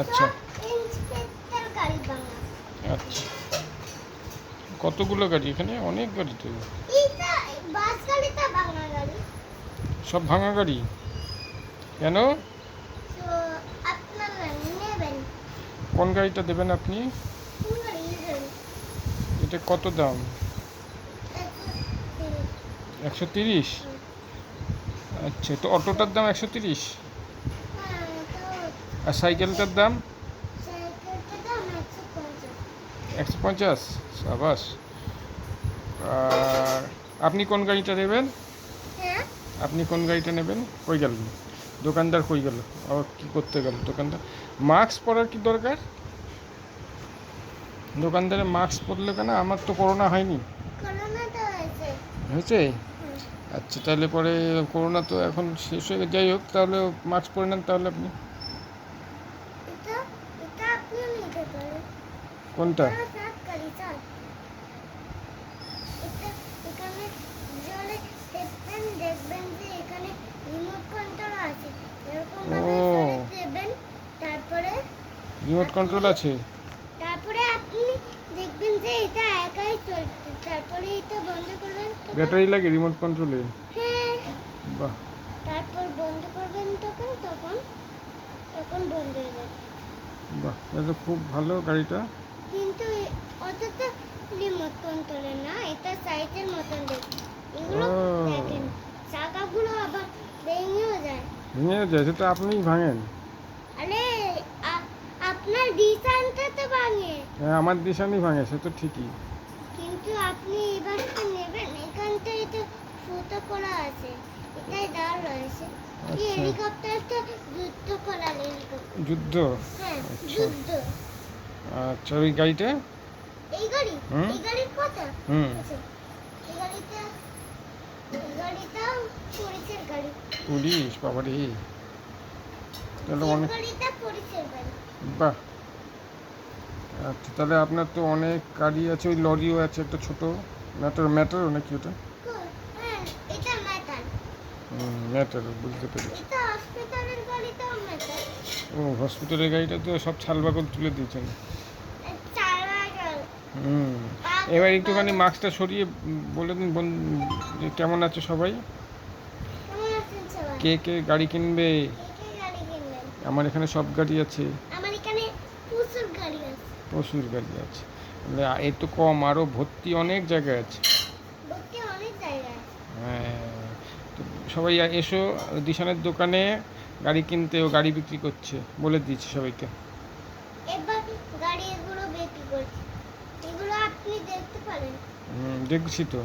আচ্ছা আচ্ছা, কতগুলো গাড়ি এখানে? অনেক গাড়ি তো। সব ভাঙা গাড়ি কেন? কোন গাড়িটা দেবেন আপনি? এটা কত দাম? 130? আচ্ছা, তো অটোটার দাম 130 আর সাইকেলটার দাম 150? সাবাস। আর আপনি কোন গাড়িটা নেবেন? আপনি কোন গাড়িটা নেবেন? কই গেল দোকানদার? কই গেল? আবার কী করতে গেল দোকানদার? মাস্ক পরার কি দরকার? দোকানদারে মাস্ক পরলে কেন? আমার তো করোনা হয়নি। হয়েছে? আচ্ছা, তাহলে পরে করোনা তো এখন শেষ হয়ে গেছে। যাই হোক, তাহলে মাস্ক পরে নেন তাহলে আপনি। কোনটা? ও, রিমোট কন্ট্রোল আছে। তারপরে আপনি দেখবেন যে এটা একাই চলছে, তারপরে এটা বন্ধ করবেন। ব্যাটারি লাগে রিমোট কন্ট্রোলে? হ্যাঁ। বাহ। তারপর বন্ধ করবেন তখন তখন তখন বন্ধ হয়ে যাবে। বাহ, এটা খুব ভালো গাড়িটা। কিন্তু ওটা তো রিমোট কন্ট্রোলের না, এটা সাইকেল মতন দেখতে। এগুলো দেখেন চাকাগুলো আবার ভেঙেও যায়। ভেঙে যায়? সেটা আপনিই ভাঙেন। আরে আপনার ডিজাইনটা তো ভাঙে। হ্যাঁ, আমার দিশানি ভাঙে, সে তো ঠিকই। কিন্তু আপনি এবার তো নেবেন, এখানটায় তো ফুটো করা আছে, এটাই দাঁড় রয়েছে। এই হেলিকপ্টারটা যুদ্ধ করা হেলিকপ্টার। যুদ্ধ? হ্যাঁ, আচ্ছা যুদ্ধ। আচ্ছা, ওই গাড়িটা? এই গাড়ি? এই গাড়ির কথা? আচ্ছা, এই গাড়িটা পুলিশের গাড়ি। পুলিশ? বাবারে, তাহলে অনেক। গাড়িটা পুলিশের গাড়ি। বাহ। আচ্ছা, তাহলে আপনার তো অনেক গাড়ি আছে। ওই লরিও আছে একটা ছোট, ম্যাটারও নাকি ওটা? হ্যাঁ, এটা মেটাল। ম্যাটার, বুঝতে পেরেছি। এটা হসপিটালের গাড়িটাও মেটাল। ও, হসপিটালের গাড়িটা তো সব ছালবাকল তুলে দিয়েছেন। এবার একটুখানি মাস্কটা সরিয়ে বলে দিন যে কেমন আছে সবাই? কে কে গাড়ি কিনবে? আমার এখানে সব গাড়ি আছে। আমার এখানে প্রচুর গাড়ি আছে। প্রচুর গাড়ি আছে? এই তো কম, আরও ভর্তি অনেক জায়গায় আছে। হ্যাঁ, তো সবাই এসো দিশানের দোকানে গাড়ি কিনতে। ও গাড়ি বিক্রি করছে, বলে দিয়েছি সবাইকে। এবার গাড়িগুলো বিক্রি করছে, এগুলো আপনি দেখতে পারেন। দেখছি তো।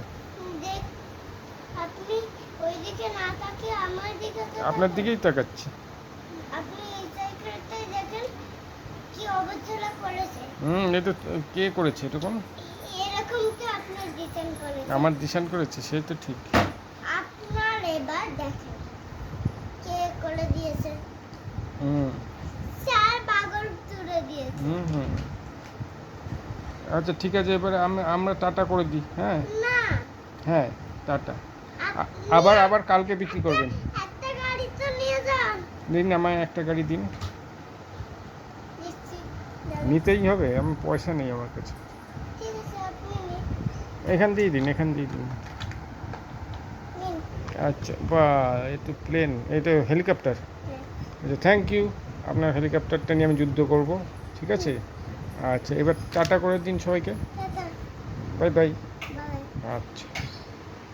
আপনি ওইদিকে না তাকিয়ে আমার দিকে আপনার দিকেই তাকাচ্ছি। আপনি এই জায়গাটায় দেখেন কি অবস্থা করেছে। এটা কে করেছে এরকম? এরকম তো আপনার ডিজাইন করেছে। আমার ডিজাইন করেছে, সে তো ঠিক। আপনার এবার দেখেন কে করে দিয়েছে। চার পাগল তুলে দিয়েছে। আচ্ছা, ঠিক আছে, এবারে আমরা টাটা করে দিই। হ্যাঁ না, হ্যাঁ, টাটা। আবার কালকে বিক্রি করবেন। একটা গাড়ি তো নিয়ে যান। দিন, আমায় একটা গাড়ি দিন। নিতেই হবে, আমি পয়সা নেই আমার কাছে। ঠিক আছে, আপনি নিন। এখান দিয়ে দিন, এখান দিয়ে দিন। আচ্ছা, বা এ তো প্লেন, এটা হেলিকপ্টার। আচ্ছা, থ্যাংক ইউ। আপনার হেলিকপ্টারটা নিয়ে আমি যুদ্ধ করব, ঠিক আছে? আচ্ছা, এবার টাটা করে দিন সবাইকে। টাটা। Bye bye. বাই। আচ্ছা।